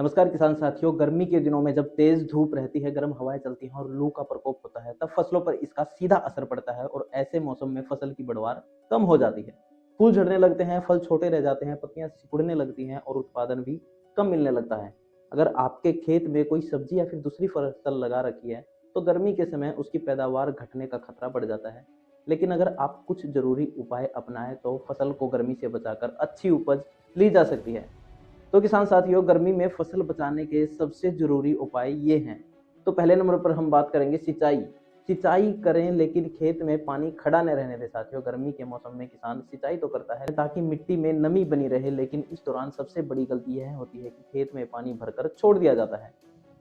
नमस्कार किसान साथियों, गर्मी के दिनों में जब तेज धूप रहती है, गर्म हवाएं चलती हैं और लू का प्रकोप होता है, तब फसलों पर इसका सीधा असर पड़ता है और ऐसे मौसम में फसल की पैदावार कम हो जाती है। फूल झड़ने लगते हैं, फल छोटे रह जाते हैं, पत्तियां सिकुड़ने लगती हैं और उत्पादन भी कम मिलने लगता है। अगर आपके खेत में कोई सब्जी या फिर दूसरी फसल लगा रखी है, तो गर्मी के समय उसकी पैदावार घटने का खतरा बढ़ जाता है। लेकिन अगर आप कुछ जरूरी उपाय अपनाएं तो फसल को गर्मी से बचाकर अच्छी उपज ली जा सकती है। तो किसान साथियों, गर्मी में फसल बचाने के सबसे जरूरी उपाय ये हैं। तो पहले नंबर पर हम बात करेंगे सिंचाई। सिंचाई करें लेकिन खेत में पानी खड़ा न रहने दें साथियों। गर्मी के मौसम में किसान सिंचाई तो करता है ताकि मिट्टी में नमी बनी रहे, लेकिन इस दौरान सबसे बड़ी गलती यह होती है कि खेत में पानी भरकर छोड़ दिया जाता है।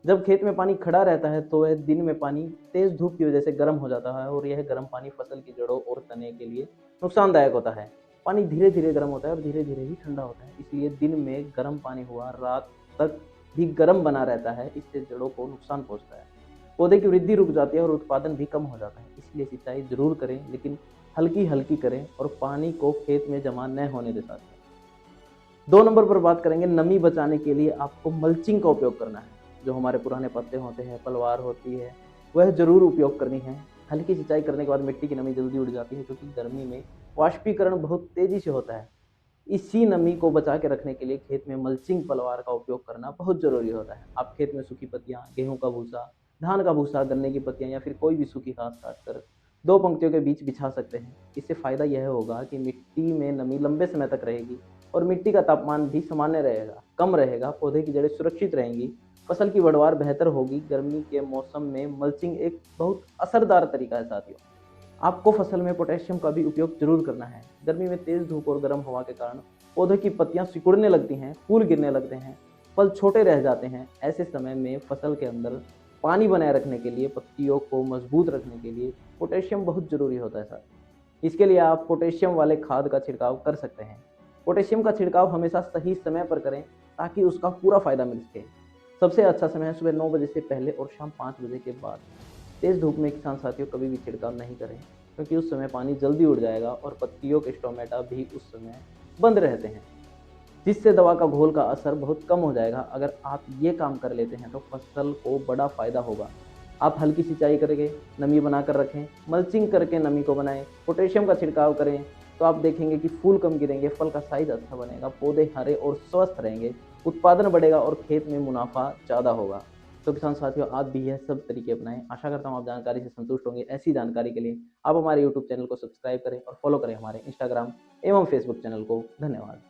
जब खेत में पानी खड़ा रहता है तो वह दिन में पानी तेज धूप की वजह से गर्म हो जाता है और यह गर्म पानी फसल की जड़ों और तने के लिए नुकसानदायक होता है। पानी धीरे धीरे गर्म होता है और धीरे धीरे ही ठंडा होता है, इसलिए दिन में गर्म पानी हुआ रात तक भी गर्म बना रहता है। इससे जड़ों को नुकसान पहुंचता है, पौधे की वृद्धि रुक जाती है और उत्पादन भी कम हो जाता है। इसलिए सिंचाई जरूर करें, लेकिन हल्की हल्की करें और पानी को खेत में जमा न होने दें साथियों। 2 नंबर पर बात करेंगे, नमी बचाने के लिए आपको मल्चिंग का उपयोग करना है। जो हमारे पुराने पत्ते होते हैं, पलवार होती है, वह जरूर उपयोग करनी है। हल्की सिंचाई करने के बाद मिट्टी की नमी जल्दी उड़ जाती है, क्योंकि गर्मी में वाष्पीकरण बहुत तेजी से होता है। इसी नमी को बचा के रखने के लिए खेत में मल्चिंग पलवार का उपयोग करना बहुत जरूरी होता है। आप खेत में सूखी पत्तियां, गेहूं का भूसा, धान का भूसा, गन्ने की पत्तियां या फिर कोई भी सूखी घास काटकर 2 पंक्तियों के बीच बिछा सकते हैं। इससे फायदा यह होगा कि मिट्टी में नमी लंबे समय तक रहेगी और मिट्टी का तापमान भी सामान्य रहेगा, कम रहेगा। पौधे की जड़ें सुरक्षित रहेंगी, फसल की पैदावार बेहतर होगी। गर्मी के मौसम में मल्चिंग एक बहुत असरदार तरीका है साथियों। आपको फसल में पोटेशियम का भी उपयोग जरूर करना है। गर्मी में तेज धूप और गर्म हवा के कारण पौधों की पत्तियां सिकुड़ने लगती हैं, फूल गिरने लगते हैं, फल छोटे रह जाते हैं। ऐसे समय में फसल के अंदर पानी बनाए रखने के लिए, पत्तियों को मजबूत रखने के लिए पोटेशियम बहुत जरूरी होता है साथ। इसके लिए आप पोटेशियम वाले खाद का छिड़काव कर सकते हैं। पोटेशियम का छिड़काव हमेशा सही समय पर करें ताकि उसका पूरा फायदा मिल सके। सबसे अच्छा समय है सुबह 9 बजे से पहले और शाम 5 बजे के बाद। तेज धूप में किसान साथियों कभी भी छिड़काव नहीं करें, क्योंकि उस समय पानी जल्दी उड़ जाएगा और पत्तियों के स्टोमेटा भी उस समय बंद रहते हैं, जिससे दवा का घोल का असर बहुत कम हो जाएगा। अगर आप ये काम कर लेते हैं तो फसल को बड़ा फायदा होगा। आप हल्की सिंचाई करके नमी बनाकर रखें, मल्चिंग करके नमी को बनाएं, पोटेशियम का छिड़काव करें, तो आप देखेंगे कि फूल कम गिरेंगे, फल का साइज अच्छा बनेगा, पौधे हरे और स्वस्थ रहेंगे, उत्पादन बढ़ेगा और खेत में मुनाफा ज़्यादा होगा। तो किसान साथियों, आप भी यह सब तरीके अपनाएं। आशा करता हूँ आप जानकारी से संतुष्ट होंगे। ऐसी जानकारी के लिए आप हमारे यूट्यूब चैनल को सब्सक्राइब करें और फॉलो करें हमारे इंस्टाग्राम एवं फेसबुक चैनल को। धन्यवाद।